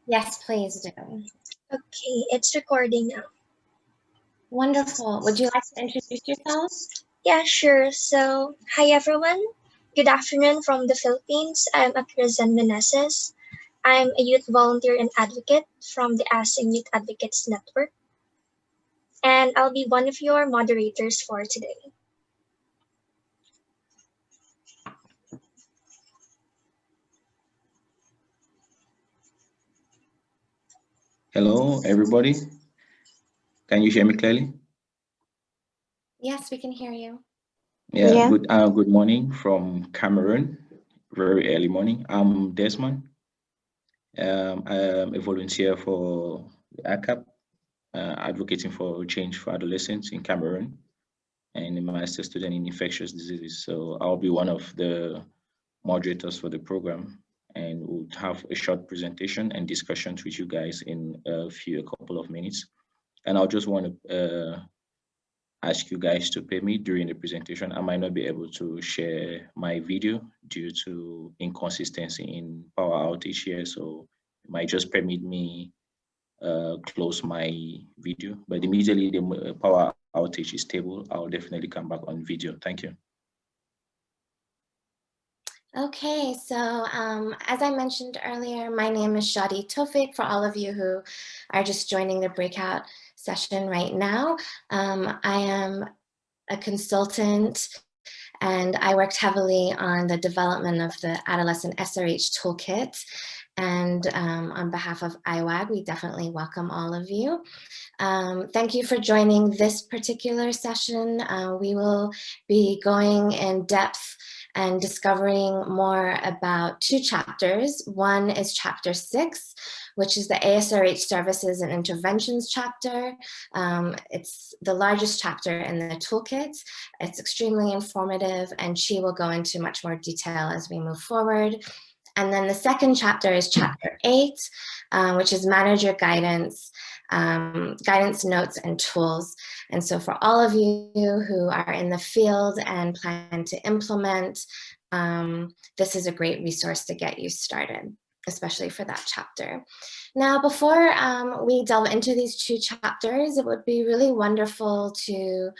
Yes, please do. Okay, it's recording now. Wonderful. Would you like to introduce yourself? Yeah, sure. So, hi everyone. Good afternoon from the Philippines. I'm Akrazan Meneses. I'm a youth volunteer and advocate from the ASIN Youth Advocates Network, and I'll be one of your moderators for today. Hello, everybody. Can you hear me clearly? Yes, we can hear you. Yeah. Good morning from Cameroon. Very early morning. I'm Desmond. I'm a volunteer for the ACAP, advocating for change for adolescents in Cameroon, and a master's student in infectious diseases. So I'll be one of the moderators for the program, and we'll have a short presentation and discussions with you guys in a couple of minutes. And I'll just want to ask you guys to pay me during the presentation. I might not be able to share my video due to inconsistency in power outage here, so it might just permit me close my video. But immediately the power outage is stable, I'll definitely come back on video. Thank you. Okay, so as I mentioned earlier, my name is Shadi Tofik. For all of you who are just joining the breakout session right now, I am a consultant and I worked heavily on the development of the Adolescent SRH Toolkit. And on behalf of IWAG, we definitely welcome all of you. Thank you for joining this particular session. We will be going in depth and discovering more about two chapters. One is chapter 6, which is the ASRH Services and Interventions chapter. It's the largest chapter in the toolkit. It's extremely informative, and she will go into much more detail as we move forward. And then the second chapter is chapter 8, which is manager guidance, guidance notes and tools. And so for all of you who are in the field and plan to implement, this is a great resource to get you started, especially for that chapter. Now, before we delve into these two chapters, it would be really wonderful to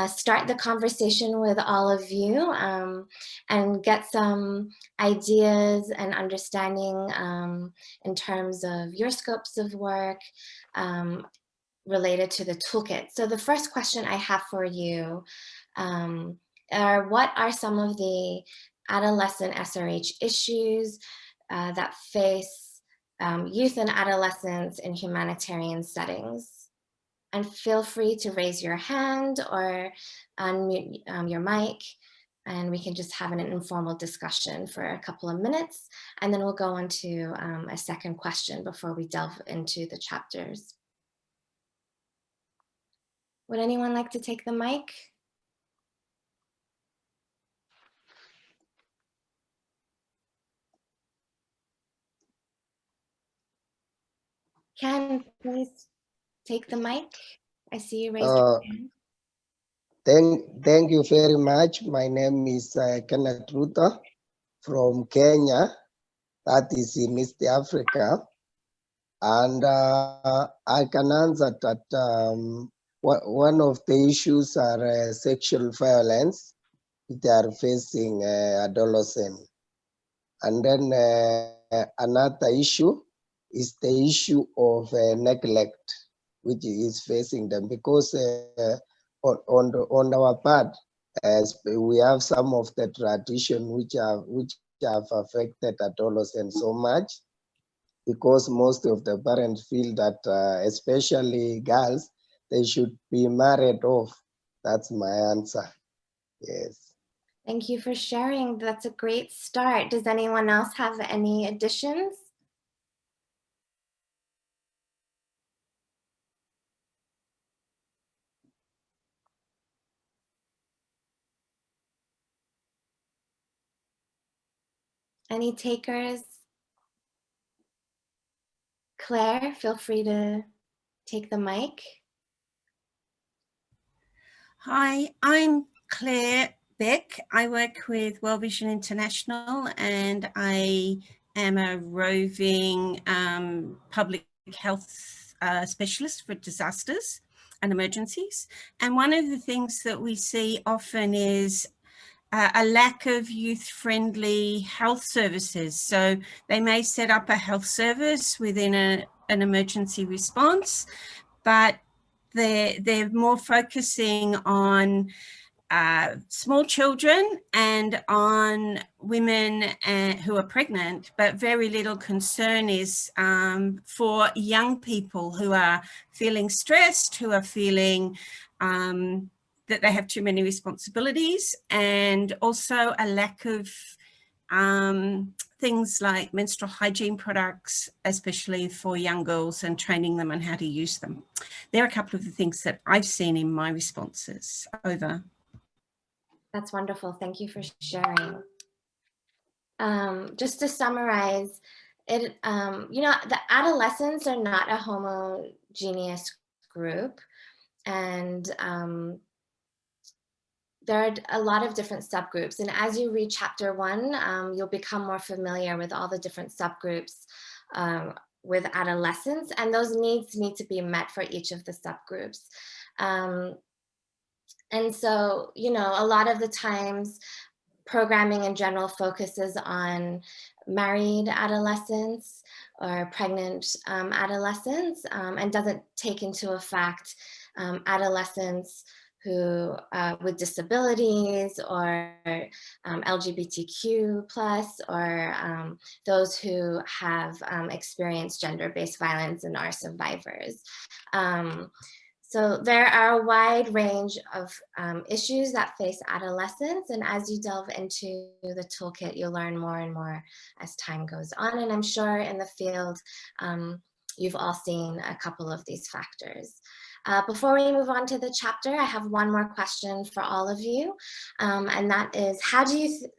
start the conversation with all of you and get some ideas and understanding in terms of your scopes of work related to the toolkit. So the first question I have for you are, what are some of the adolescent SRH issues that face youth and adolescents in humanitarian settings? And feel free to raise your hand or unmute your mic, and we can just have an informal discussion for a couple of minutes, and then we'll go on to a second question before we delve into the chapters. Would anyone like to take the mic? Ken, please take the mic. I see you raised your hand. Thank you very much. My name is Kenneth Ruto from Kenya, that is in East Africa. And I can answer that one of the issues are sexual violence they are facing adolescents. And then another issue is the issue of neglect, which is facing them, because on our part, as we have some of the tradition which have affected adolescents so much, because most of the parents feel that, especially girls, they should be married off. That's my answer. Yes. Thank you for sharing. That's a great start. Does anyone else have any additions? Any takers? Claire, feel free to take the mic. Hi, I'm Claire Beck. I work with World Vision International, and I am a roving public health specialist for disasters and emergencies. And one of the things that we see often is a lack of youth-friendly health services. So they may set up a health service within an emergency response, but they're more focusing on small children and on women who are pregnant, but very little concern is for young people who are feeling stressed, who are feeling that they have too many responsibilities, and also a lack of things like menstrual hygiene products, especially for young girls, and training them on how to use them. There are a couple of the things that I've seen in my responses. Over. That's wonderful. Thank you for sharing. Just to summarize, the adolescents are not a homogeneous group, and there are a lot of different subgroups. And as you read chapter 1, you'll become more familiar with all the different subgroups with adolescents, and those needs need to be met for each of the subgroups. And so, a lot of the times, programming in general focuses on married adolescents or pregnant adolescents, and doesn't take into effect adolescents who with disabilities, or LGBTQ plus, or those who have experienced gender-based violence and are survivors. So there are a wide range of issues that face adolescents, and as you delve into the toolkit, you'll learn more and more as time goes on. And I'm sure in the field, you've all seen a couple of these factors. Before we move on to the chapter, I have one more question for all of you, and that is, how do you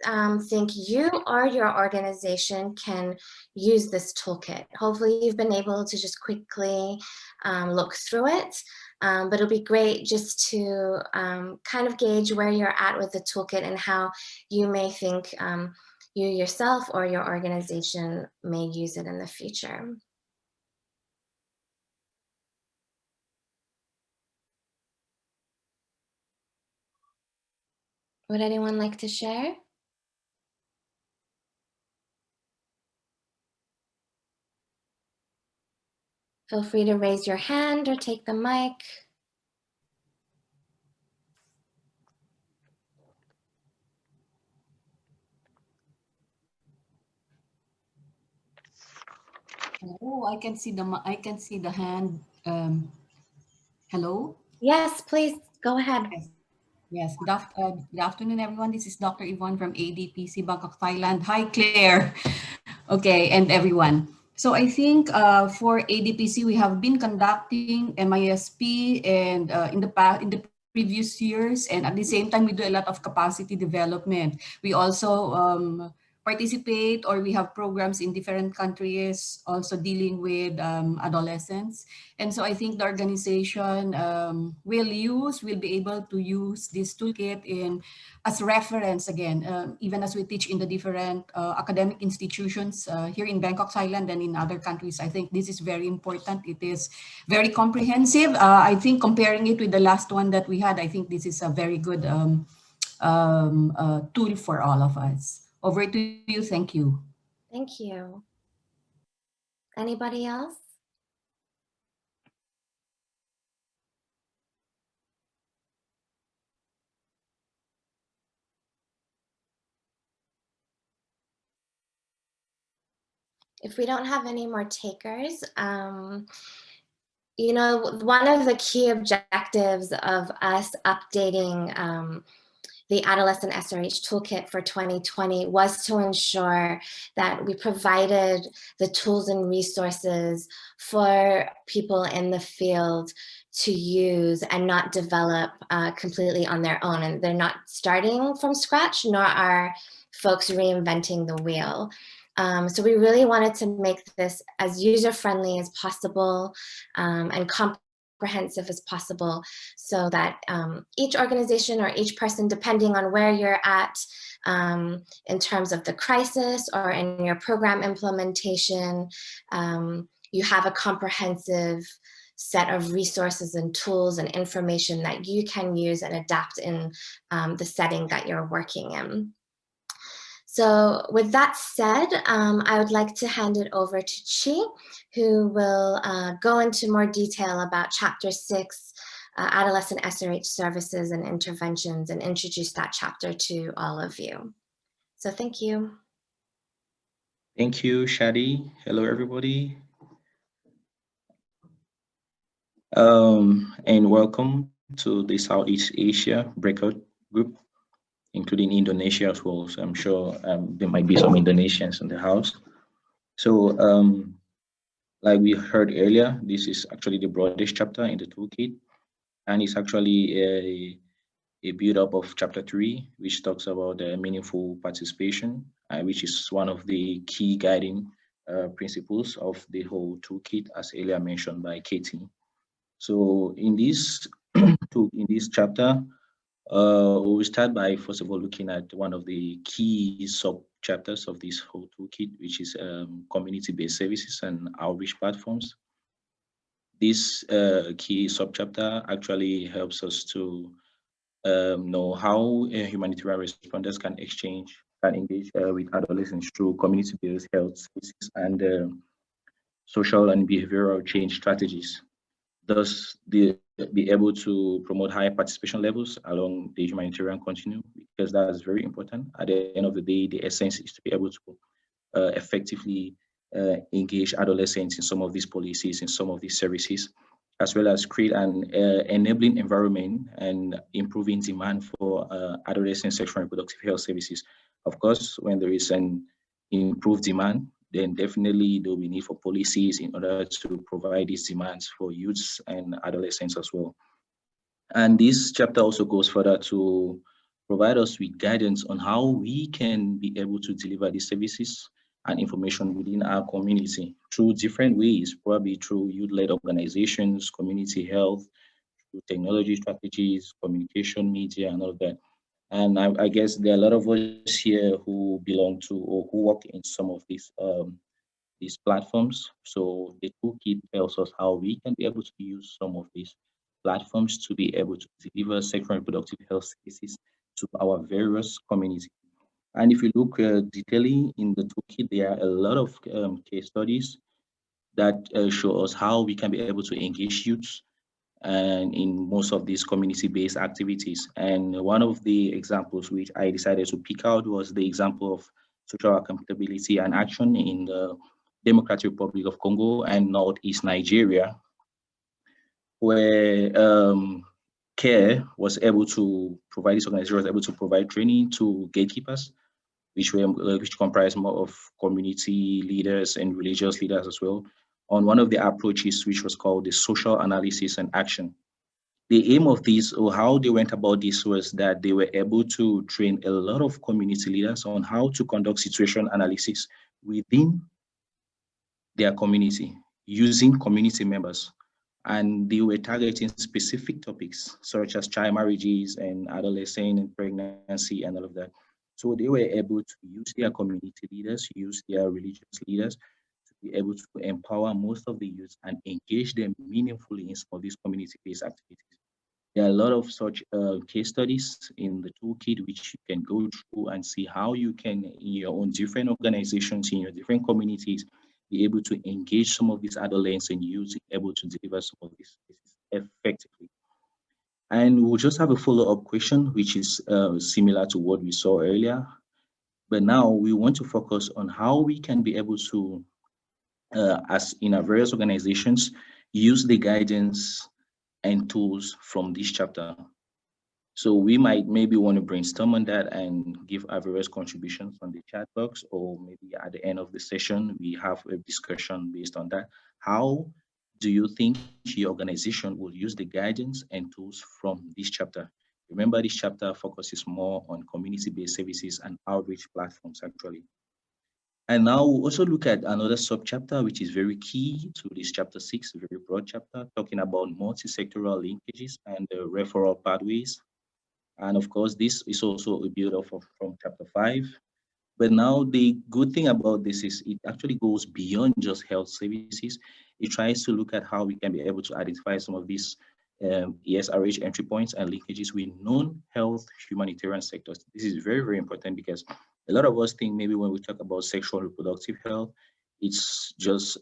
think you or your organization can use this toolkit? Hopefully you've been able to just quickly look through it. But it'll be great just to kind of gauge where you're at with the toolkit and how you may think you yourself or your organization may use it in the future. Would anyone like to share? Feel free to raise your hand or take the mic. Oh, I can see the hand. Hello. Yes, please go ahead. Yes. Good afternoon, everyone. This is Dr. Yvonne from ADPC Bangkok, Thailand. Hi, Claire. Okay, and everyone. So I think for ADPC, we have been conducting MISP and in the previous years, and at the same time, we do a lot of capacity development. We also participate, or we have programs in different countries also dealing with adolescents. And so I think the organization will be able to use this toolkit as reference again, even as we teach in the different academic institutions here in Bangkok, Thailand, and in other countries. I think this is very important. It is very comprehensive. I think comparing it with the last one that we had, I think this is a very good tool for all of us. Over to you. Thank you. Thank you. Anybody else? If we don't have any more takers, one of the key objectives of us updating the Adolescent SRH Toolkit for 2020 was to ensure that we provided the tools and resources for people in the field to use and not develop completely on their own. And they're not starting from scratch, nor are folks reinventing the wheel. So we really wanted to make this as user-friendly as possible and comprehensive as possible, so that each organization or each person, depending on where you're at in terms of the crisis or in your program implementation, you have a comprehensive set of resources and tools and information that you can use and adapt in the setting that you're working in. So with that said, I would like to hand it over to Chi, who will go into more detail about Chapter 6, Adolescent SRH Services and Interventions, and introduce that chapter to all of you. So thank you. Thank you, Shadi. Hello, everybody. And welcome to the Southeast Asia Breakout Group, including Indonesia as well. So I'm sure there might be some Indonesians in the house. So like we heard earlier, this is actually the broadest chapter in the toolkit, and it's actually a build-up of chapter 3, which talks about meaningful participation, which is one of the key guiding principles of the whole toolkit, as earlier mentioned by Katie. So in this chapter, we'll start by first of all looking at one of the key sub-chapters of this whole toolkit, which is community-based services and outreach platforms. This key sub-chapter actually helps us to know how humanitarian responders can engage with adolescents through community-based health services and social and behavioral change strategies. Thus, be able to promote high participation levels along the humanitarian continuum, because that is very important. At the end of the day, the essence is to be able to effectively engage adolescents in some of these policies, in some of these services, as well as create an enabling environment and improving demand for adolescent sexual and reproductive health services. Of course, when there is an improved demand, then definitely there will be need for policies in order to provide these demands for youths and adolescents as well. And this chapter also goes further to provide us with guidance on how we can be able to deliver these services and information within our community through different ways, probably through youth-led organizations, community health, through technology strategies, communication, media, and all of that. And I guess there are a lot of us here who belong to or who work in some of these platforms. So the toolkit tells us how we can be able to use some of these platforms to be able to deliver sexual and reproductive health services to our various communities. And if you look detailing in the toolkit, there are a lot of case studies that show us how we can be able to engage youths and in most of these community-based activities. And one of the examples which I decided to pick out was the example of social accountability and action in the Democratic Republic of Congo and Northeast Nigeria, where CARE was able to provide, this organization was able to provide training to gatekeepers, which comprise more of community leaders and religious leaders as well, on one of the approaches which was called the social analysis and action. The aim of this, or how they went about this, was that they were able to train a lot of community leaders on how to conduct situation analysis within their community using community members. And they were targeting specific topics such as child marriages and adolescent and pregnancy and all of that. So they were able to use their community leaders, use their religious leaders to be able to empower most of the youth and engage them meaningfully in some of these community-based activities. There are a lot of such case studies in the toolkit which you can go through and see how you can, in your own different organizations, in your different communities, be able to engage some of these adolescents and youth, able to deliver some of these services effectively. And we'll just have a follow-up question, which is similar to what we saw earlier. But now we want to focus on how we can be able to, as in our various organizations, use the guidance and tools from this chapter. So we might maybe want to brainstorm on that and give our various contributions on the chat box, or maybe at the end of the session, we have a discussion based on that. How do you think your organization will use the guidance and tools from this chapter? Remember, this chapter focuses more on community-based services and outreach platforms, actually. And now we'll also look at another subchapter, which is very key to this chapter 6, a very broad chapter, talking about multi-sectoral linkages and referral pathways. And of course, this is also a build-up from chapter 5. But now the good thing about this is it actually goes beyond just health services. It tries to look at how we can be able to identify some of these ESRH entry points and linkages with non-health humanitarian sectors. This is very, very important because a lot of us think maybe when we talk about sexual and reproductive health, it's just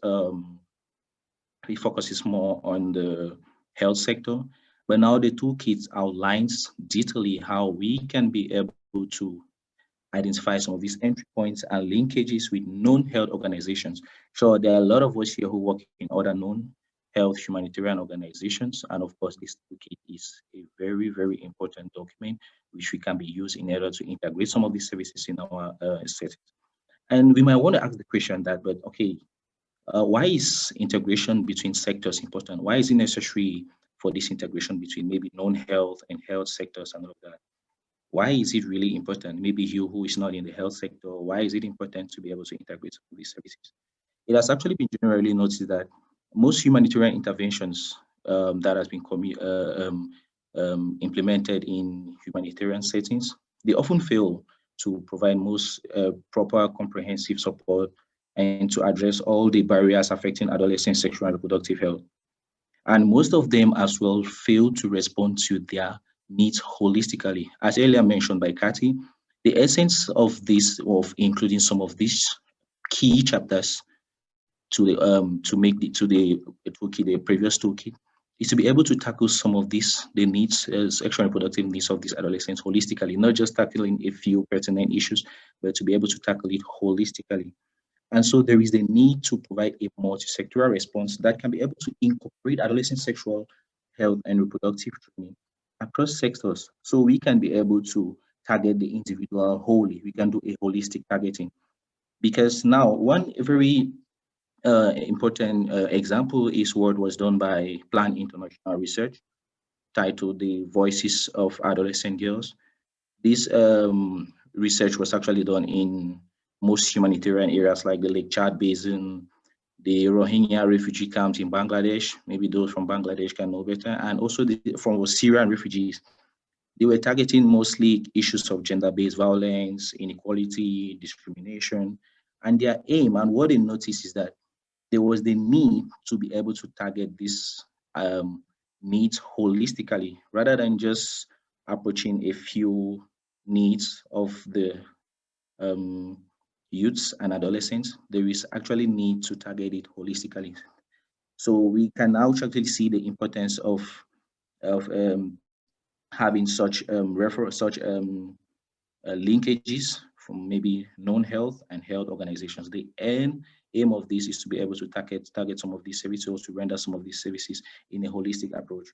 it focuses more on the health sector. But now the toolkit outlines detailing how we can be able to identify some of these entry points and linkages with known health organizations. So there are a lot of us here who work in other known health humanitarian organizations. And of course, this toolkit is a very, very important document, which we can be used in order to integrate some of these services in our settings. And we might want to ask the question that, but okay, why is integration between sectors important? Why is it necessary for this integration between maybe non-health and health sectors and all of that? Why is it really important? Maybe you who is not in the health sector, why is it important to be able to integrate some of these services? It has actually been generally noticed that most humanitarian interventions that has been implemented in humanitarian settings, they often fail to provide most proper comprehensive support and to address all the barriers affecting adolescent sexual and reproductive health. And most of them as well fail to respond to their needs holistically. As earlier mentioned by Kathy, the essence of this, of including some of these key chapters to make the toolkit, the previous toolkit, is to be able to tackle some of these, the needs, sexual and reproductive needs of these adolescents holistically, not just tackling a few pertinent issues, but to be able to tackle it holistically. And so there is the need to provide a multi-sectoral response that can be able to incorporate adolescent sexual health and reproductive training across sectors. So we can be able to target the individual wholly. We can do a holistic targeting. Because now one very important example is what was done by Plan International Research titled The Voices of Adolescent Girls. This research was actually done in most humanitarian areas like the Lake Chad Basin, the Rohingya refugee camps in Bangladesh. Maybe those from Bangladesh can know better, and also from Syrian refugees. They were targeting mostly issues of gender-based violence, inequality, discrimination, and their aim and what they noticed is that there was the need to be able to target these needs holistically rather than just approaching a few needs of the youths and adolescents. There is actually need to target it holistically. So we can now actually see the importance of having such linkages from maybe non-health and health organizations. The end aim of this is to be able to target some of these services, to render some of these services in a holistic approach.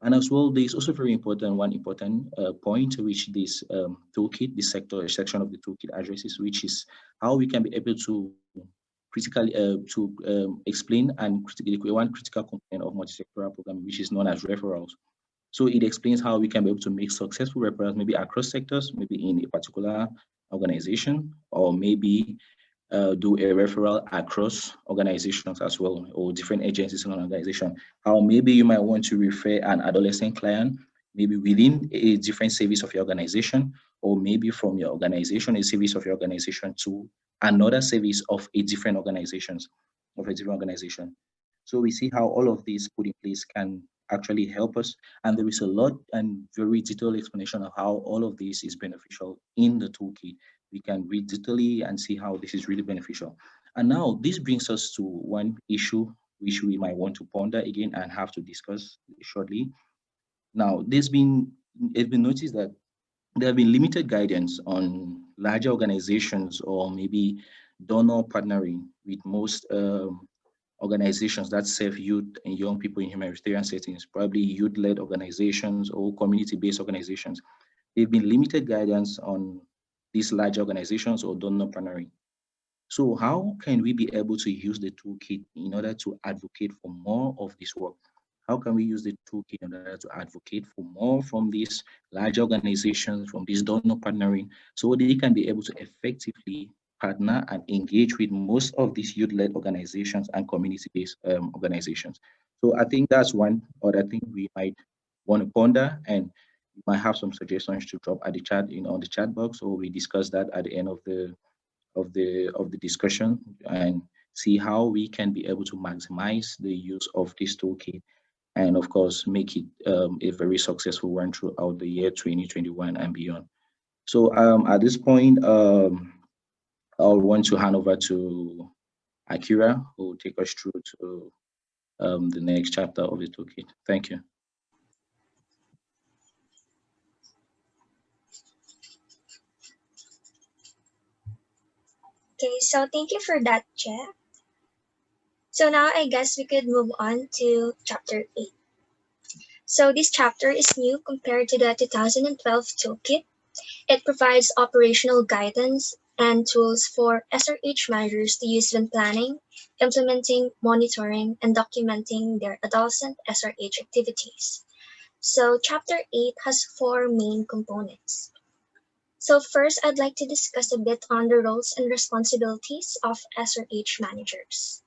And as well, there is also very important, one important point which this toolkit, this section of the toolkit addresses, which is how we can be able to critically explain and one critical component of multi-sectoral programming, which is known as referrals. So it explains how we can be able to make successful referrals, maybe across sectors, maybe in a particular organization, or maybe do a referral across organizations as well, or different agencies in an organization. How maybe you might want to refer an adolescent client, maybe within a different service of your organization, or maybe from your organization, a service of your organization to another service of a different organization. So we see how all of these put in place can actually help us. And there is a lot and very detailed explanation of how all of this is beneficial in the toolkit. We can read detailedly and see how this is really beneficial. And now this brings us to one issue which we might want to ponder again and have to discuss shortly. Now, it's been noticed that there have been limited guidance on larger organizations or maybe donor partnering with most organizations that serve youth and young people in humanitarian settings, probably youth-led organizations or community-based organizations. There've been limited guidance on these large organizations or donor partnering. So how can we be able to use the toolkit in order to advocate for more of this work? How can we use the toolkit in order to advocate for more from these large organizations, from this donor partnering, so they can be able to effectively partner and engage with most of these youth-led organizations and community-based organizations. So I think that's one other thing we might want to ponder, and you might have some suggestions to drop at the chat, on the chat box, or we discuss that at the end of the discussion and see how we can be able to maximize the use of this toolkit and of course make it a very successful one throughout the year 2021 and beyond. So at this point, I'll want to hand over to Akira, who will take us through to the next chapter of the toolkit. Thank you. Okay, so thank you for that, Che. So now I guess we could move on to chapter 8. So this chapter is new compared to the 2012 toolkit. It provides operational guidance and tools for SRH managers to use when planning, implementing, monitoring, and documenting their adolescent SRH activities. So chapter 8 has 4 main components. So first, I'd like to discuss a bit on the roles and responsibilities of SRH managers.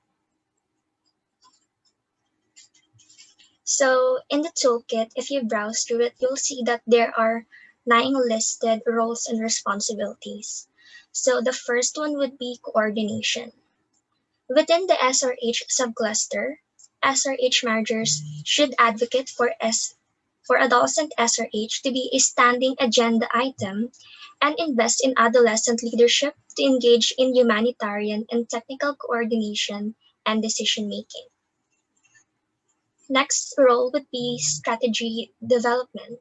So in the toolkit, if you browse through it, you'll see that there are 9 listed roles and responsibilities. So the first one would be coordination. Within the SRH subcluster, SRH managers should advocate for adolescent SRH to be a standing agenda item and invest in adolescent leadership to engage in humanitarian and technical coordination and decision making. Next role would be strategy development.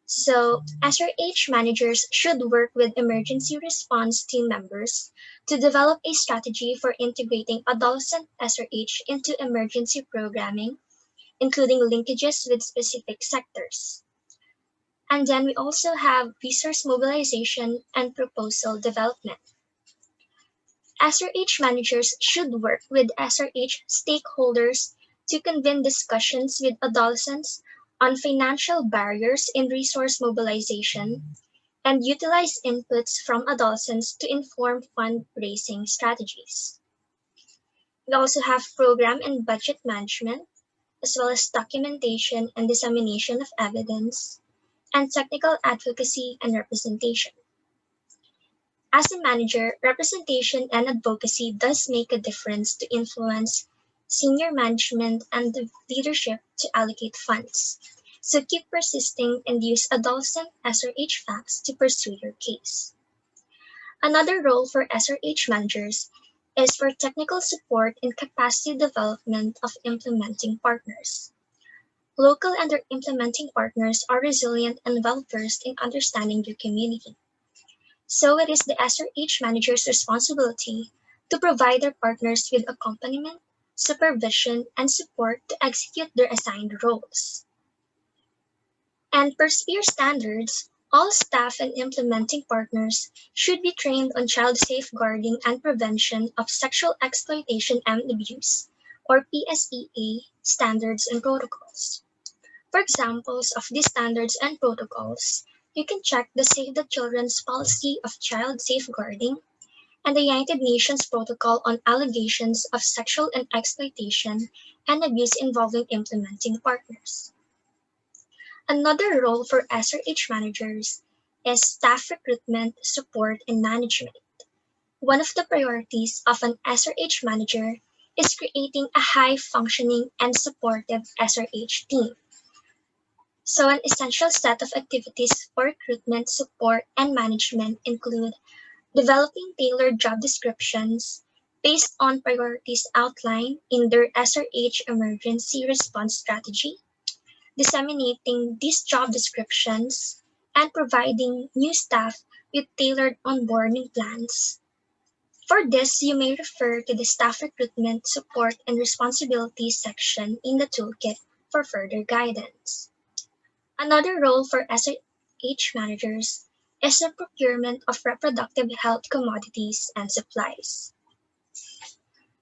So, SRH managers should work with emergency response team members to develop a strategy for integrating adolescent SRH into emergency programming, including linkages with specific sectors. And then we also have resource mobilization and proposal development. SRH managers should work with SRH stakeholders to convene discussions with adolescents on financial barriers in resource mobilization and utilize inputs from adolescents to inform fundraising strategies. We also have program and budget management, as well as documentation and dissemination of evidence, and technical advocacy and representation. As a manager, representation and advocacy does make a difference to influence senior management and the leadership to allocate funds. So keep persisting and use adolescent SRH facts to pursue your case. Another role for SRH managers is for technical support and capacity development of implementing partners. Local and their implementing partners are resilient and well-versed in understanding their community. So it is the SRH manager's responsibility to provide their partners with accompaniment, supervision, and support to execute their assigned roles. And per SPEAR standards, all staff and implementing partners should be trained on child safeguarding and prevention of sexual exploitation and abuse, or PSEA standards and protocols. For examples of these standards and protocols, you can check the Save the Children's Policy of Child Safeguarding and the United Nations Protocol on Allegations of Sexual and Exploitation and Abuse involving implementing partners. Another role for SRH managers is staff recruitment, support, and management. One of the priorities of an SRH manager is creating a high-functioning and supportive SRH team. So an essential set of activities for recruitment, support, and management include developing tailored job descriptions based on priorities outlined in their SRH emergency response strategy, disseminating these job descriptions, and providing new staff with tailored onboarding plans. For this, you may refer to the Staff Recruitment, Support, and Responsibilities section in the toolkit for further guidance. Another role for SRH managers is the procurement of reproductive health commodities and supplies.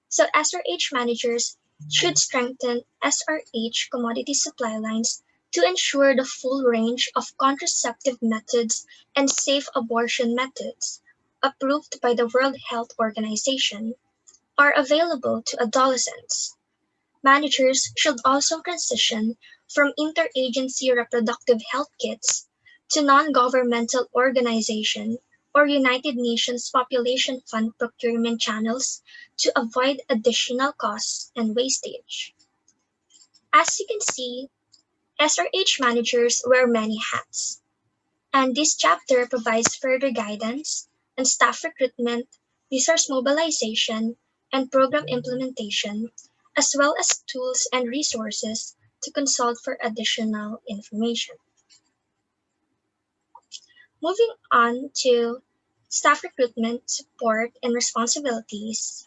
So SRH managers should strengthen SRH commodity supply lines to ensure the full range of contraceptive methods and safe abortion methods approved by the World Health Organization, are available to adolescents. Managers should also transition from interagency reproductive health kits to non-governmental organization or United Nations Population Fund procurement channels to avoid additional costs and wastage. As you can see, SRH managers wear many hats, and this chapter provides further guidance on staff recruitment, resource mobilization, and program implementation, as well as tools and resources to consult for additional information. Moving on to staff recruitment, support, and responsibilities.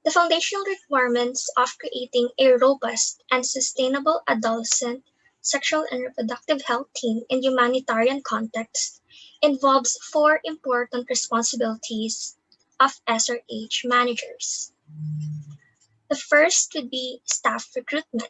The foundational requirements of creating a robust and sustainable adolescent sexual and reproductive health team in humanitarian context involves four important responsibilities of SRH managers. The first would be staff recruitment.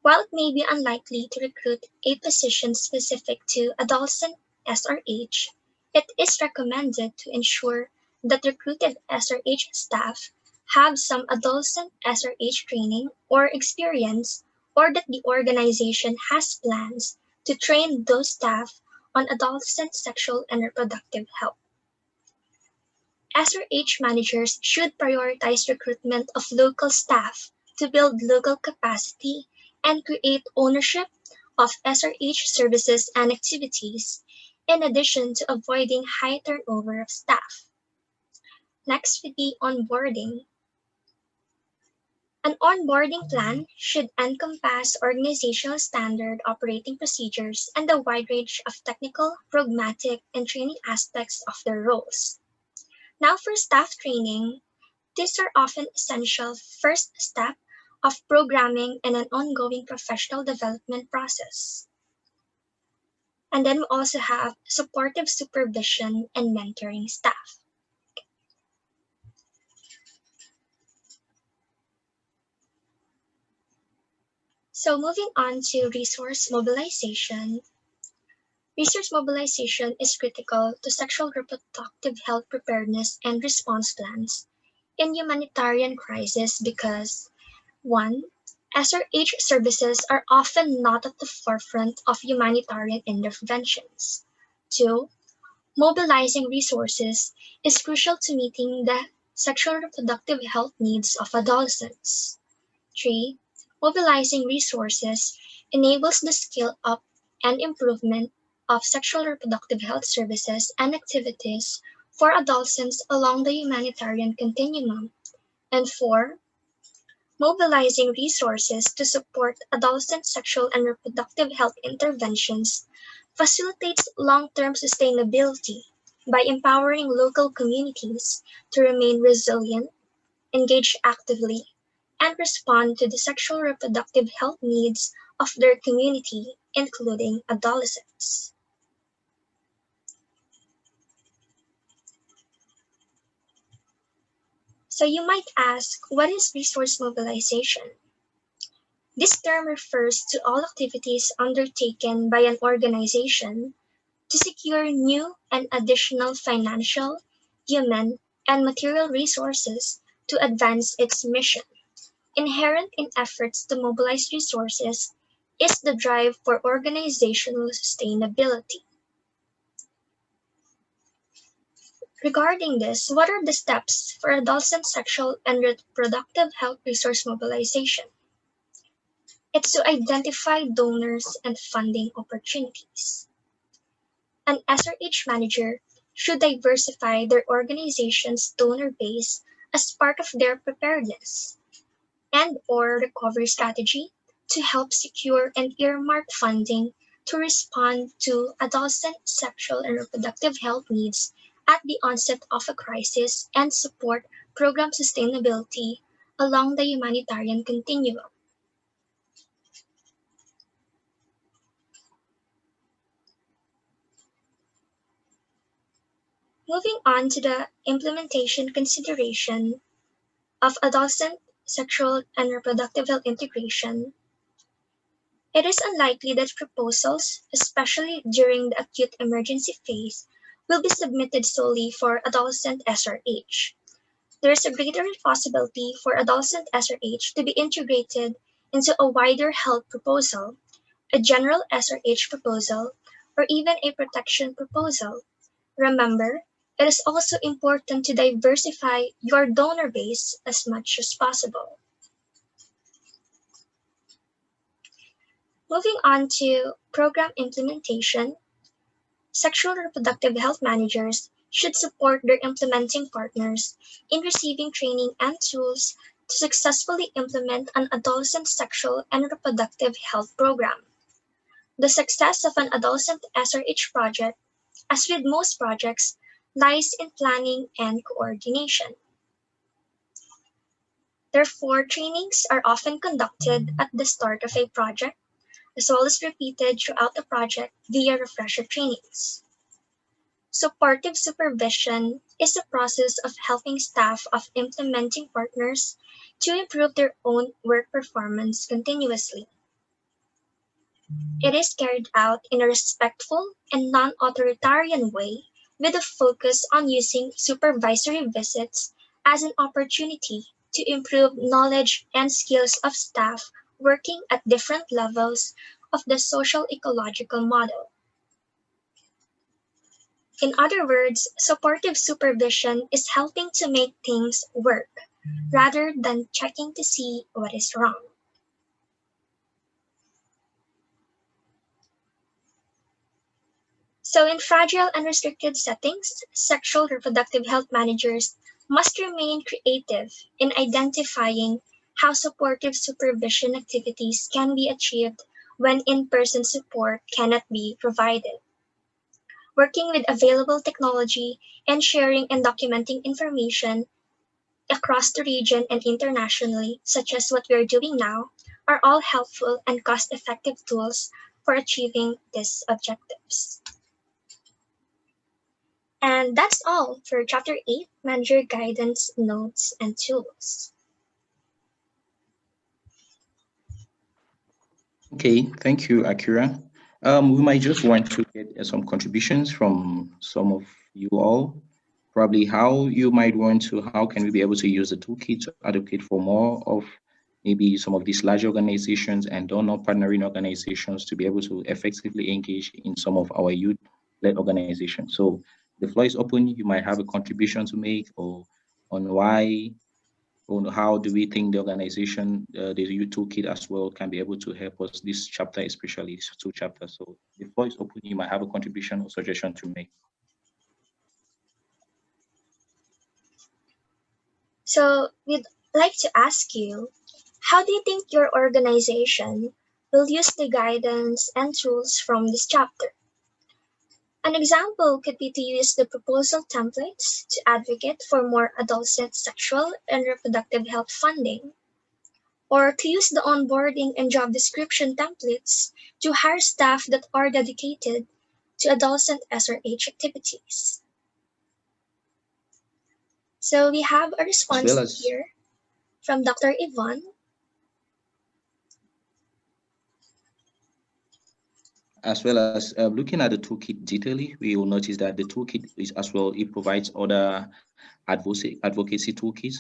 While it may be unlikely to recruit a position specific to adolescent SRH, it is recommended to ensure that recruited SRH staff have some adolescent SRH training or experience, or that the organization has plans to train those staff on adolescent sexual and reproductive health. SRH managers should prioritize recruitment of local staff to build local capacity and create ownership of SRH services and activities, in addition to avoiding high turnover of staff. Next would be onboarding. An onboarding plan should encompass organizational standard operating procedures and a wide range of technical, pragmatic, and training aspects of their roles. Now for staff training, these are often essential first step of programming and an ongoing professional development process. And then we also have supportive supervision and mentoring staff. So moving on to resource mobilization. Resource mobilization is critical to sexual reproductive health preparedness and response plans in humanitarian crisis because 1. SRH services are often not at the forefront of humanitarian interventions. 2. Mobilizing resources is crucial to meeting the sexual reproductive health needs of adolescents. 3. Mobilizing resources enables the skill up and improvement of sexual reproductive health services and activities for adolescents along the humanitarian continuum. And 4. Mobilizing resources to support adolescent sexual and reproductive health interventions facilitates long-term sustainability by empowering local communities to remain resilient, engage actively, and respond to the sexual reproductive health needs of their community, including adolescents. So you might ask, what is resource mobilization? This term refers to all activities undertaken by an organization to secure new and additional financial, human, and material resources to advance its mission. Inherent in efforts to mobilize resources is the drive for organizational sustainability. Regarding this, what are the steps for adolescent sexual and reproductive health resource mobilization? It's to identify donors and funding opportunities. An SRH manager should diversify their organization's donor base as part of their preparedness and/or recovery strategy to help secure and earmark funding to respond to adolescent sexual and reproductive health needs at the onset of a crisis and support program sustainability along the humanitarian continuum. Moving on to the implementation consideration of adolescent sexual and reproductive health integration, it is unlikely that proposals, especially during the acute emergency phase, will be submitted solely for adolescent SRH. There is a greater possibility for adolescent SRH to be integrated into a wider health proposal, a general SRH proposal, or even a protection proposal. Remember, it is also important to diversify your donor base as much as possible. Moving on to program implementation, sexual reproductive health managers should support their implementing partners in receiving training and tools to successfully implement an adolescent sexual and reproductive health program. The success of an adolescent SRH project, as with most projects, lies in planning and coordination. Therefore, trainings are often conducted at the start of a project, as well as repeated throughout the project via refresher trainings. Supportive supervision is the process of helping staff of implementing partners to improve their own work performance continuously. It is carried out in a respectful and non-authoritarian way with a focus on using supervisory visits as an opportunity to improve knowledge and skills of staff working at different levels of the social ecological model. In other words, supportive supervision is helping to make things work rather than checking to see what is wrong. So, in fragile and restricted settings, sexual reproductive health managers must remain creative in identifying how supportive supervision activities can be achieved when in person support cannot be provided. Working with available technology and sharing and documenting information across the region and internationally, such as what we are doing now, are all helpful and cost effective tools for achieving these objectives. And that's all for Chapter 8, Manager Guidance, Notes, and Tools. Okay, thank you, Akira. We might just want to get some contributions from some of you all. Probably how you might want to, how can we be able to use the toolkit to advocate for more of maybe some of these large organizations and donor partnering organizations to be able to effectively engage in some of our youth-led organizations. So the floor is open. You might have a contribution to make or on why on how do we think the organization, the youth toolkit as well, can be able to help us this chapter, especially these two chapters. So the floor is open. You might have a contribution or suggestion to make. So, we'd like to ask you, how do you think your organization will use the guidance and tools from this chapter? An example could be to use the proposal templates to advocate for more adolescent sexual and reproductive health funding, or to use the onboarding and job description templates to hire staff that are dedicated to adolescent SRH activities. So we have a response here from Dr. Yvonne. As well as looking at the toolkit detailedly, we will notice that the toolkit is as well, it provides other advocacy toolkits,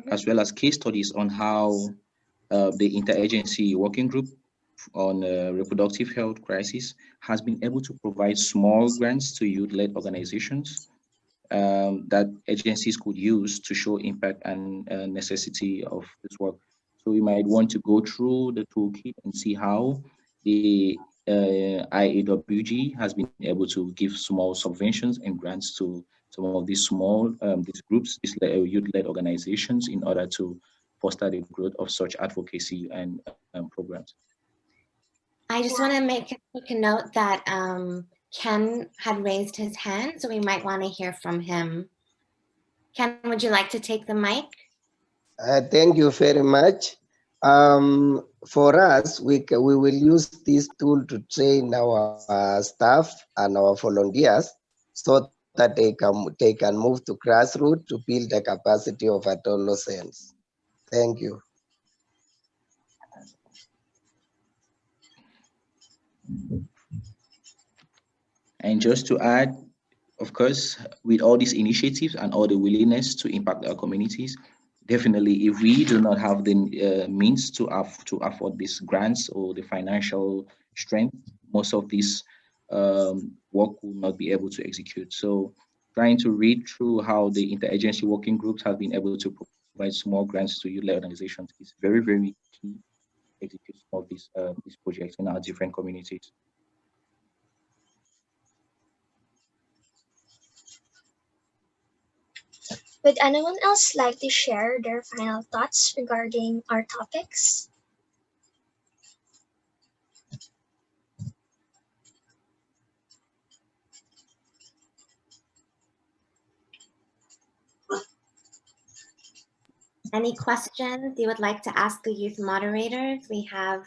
as well as case studies on how the interagency working group on reproductive health crisis has been able to provide small grants to youth-led organizations that agencies could use to show impact and necessity of this work. So we might want to go through the toolkit and see how the IAWG has been able to give small subventions and grants to some of these small these groups, these youth-led organizations, in order to foster the growth of such advocacy and programs. I just want to make a quick note that Ken had raised his hand, so we might want to hear from him. Ken, would you like to take the mic? Thank you very much. For us, we will use this tool to train our staff and our volunteers so that they can move to grassroots to build the capacity of adolescents. Thank you. And just to add, of course, with all these initiatives and all the willingness to impact our communities, definitely, if we do not have the means to afford these grants or the financial strength, most of this work will not be able to execute. So, trying to read through how the interagency working groups have been able to provide small grants to youth-led organizations is very, very key to execute some of these projects in our different communities. Would anyone else like to share their final thoughts regarding our topics? Any questions you would like to ask the youth moderators? We have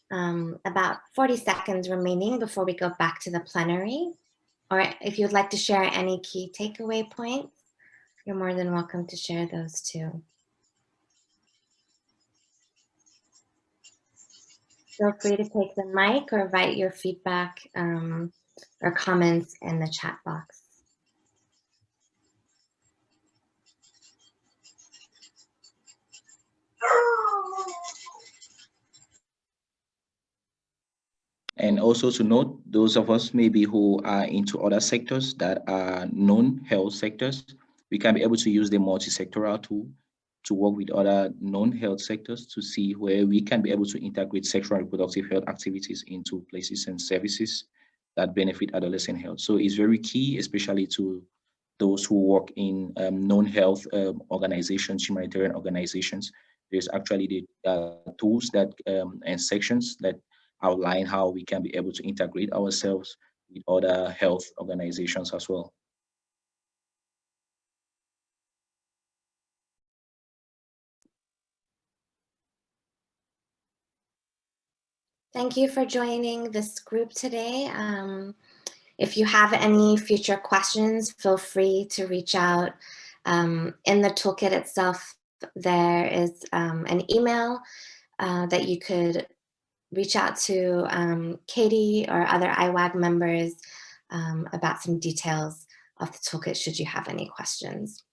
about 40 seconds remaining before we go back to the plenary. Or if you'd like to share any key takeaway points, you're more than welcome to share those too. Feel free to take the mic or write your feedback or comments in the chat box. And also to note, those of us maybe who are into other sectors that are non-health sectors, we can be able to use the multi-sectoral tool to work with other non-health sectors to see where we can be able to integrate sexual and reproductive health activities into places and services that benefit adolescent health. So it's very key, especially to those who work in non-health organizations, humanitarian organizations. There's actually the tools that and sections that outline how we can be able to integrate ourselves with other health organizations as well. Thank you for joining this group today. If you have any future questions, feel free to reach out. In the toolkit itself, there is an email that you could reach out to Katie or other IWAG members about some details of the toolkit should you have any questions.